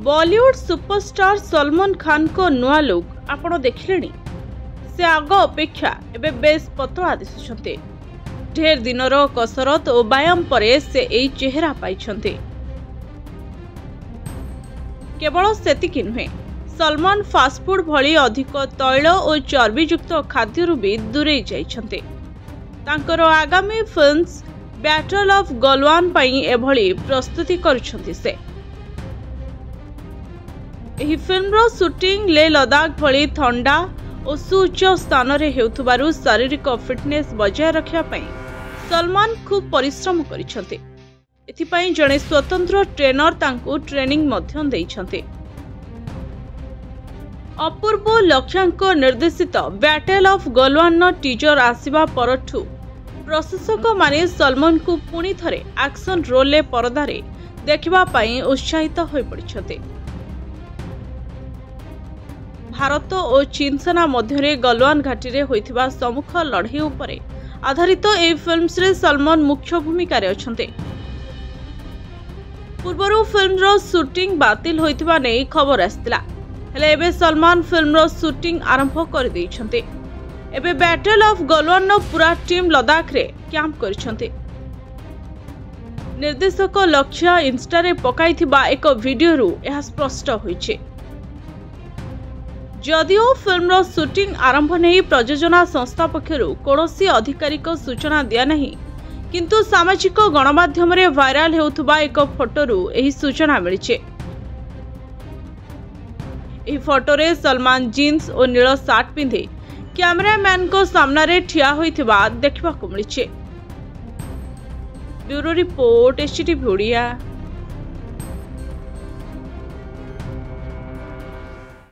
Bollywood superstar Salman Khan को नुआ look आपण देखिले से आग अपेक्षा एबे बेस पतला दिशुछन्ते। ढेर दिनर कसरत और व्यायाम परे से एई चेहरा पाइछन्ते। केवल सेतिकी नुहे, सलमान फास्टफुड भली अधिक तैल और चर्बीयुक्त खाद्यरू भी दूरे जाइछन्ते। तांकर आगामी फिल्म्स बैटल ऑफ गलवान पई एभली प्रस्तुति करुछन्ति से। एही फिल्मर शूटिंग ले लद्दाख भली ठंडा और सुउच्च स्थान रे हेउथुबारु शारीरिक फिटनेस बजाय रखिया पई सलमान खूब परिश्रम करिछन्ते। एथिपई जणे स्वतंत्र ट्रेनर तांकु ट्रेनिंग मध्यम देइछन्ते। अपूर्व लक्ष्यांक निर्देशित बैटल ऑफ गलवान टीजर आसिबा परठु प्रशंसक माने सलमान को पुणी थरे एक्शन रोल परदारे देखिबा पई उत्साहित होई पड़िछन्ते। भारत और चीन सेना मध्य गलवान घाटी रे होइथिबा सम्मुख लड़ाई उपरे आधारित ए फिल्म्स रे सलमान मुख्य भूमिका रे अछन्ते। पूर्वरु फिल्म रो शूटिंग बातिल होइथिबा नै खबर आस्तिला, हेले एबे सलमान फिल्म रो शूटिंग आरंभ कर दैछन्ते। एबे बैटल ऑफ गलवान नो पूरा टीम लद्दाख रे कैंप करिछन्ते। निर्देशक लक्ष्य इंस्टा रे पकाइथिबा एक वीडियो रु यह स्पष्ट होइछे। जदिओ फिल्म शूटिंग आरंभ नहीं प्रयोजना संस्था पक्षरु कौनसी आधिकारिक सूचना दिया नहीं, किंतु सामाजिक गणमाध्यम रे वायरल हेउथुबा एक फोटोरु एही सूचना मिलिछे। एही फोटो रे सलमान जीन्स और नील शर्ट पिंधे कैमरामैन को सामना रे ठिया होइथिबा देखिबा को मिलिछे। Bureau report, HTV Odia.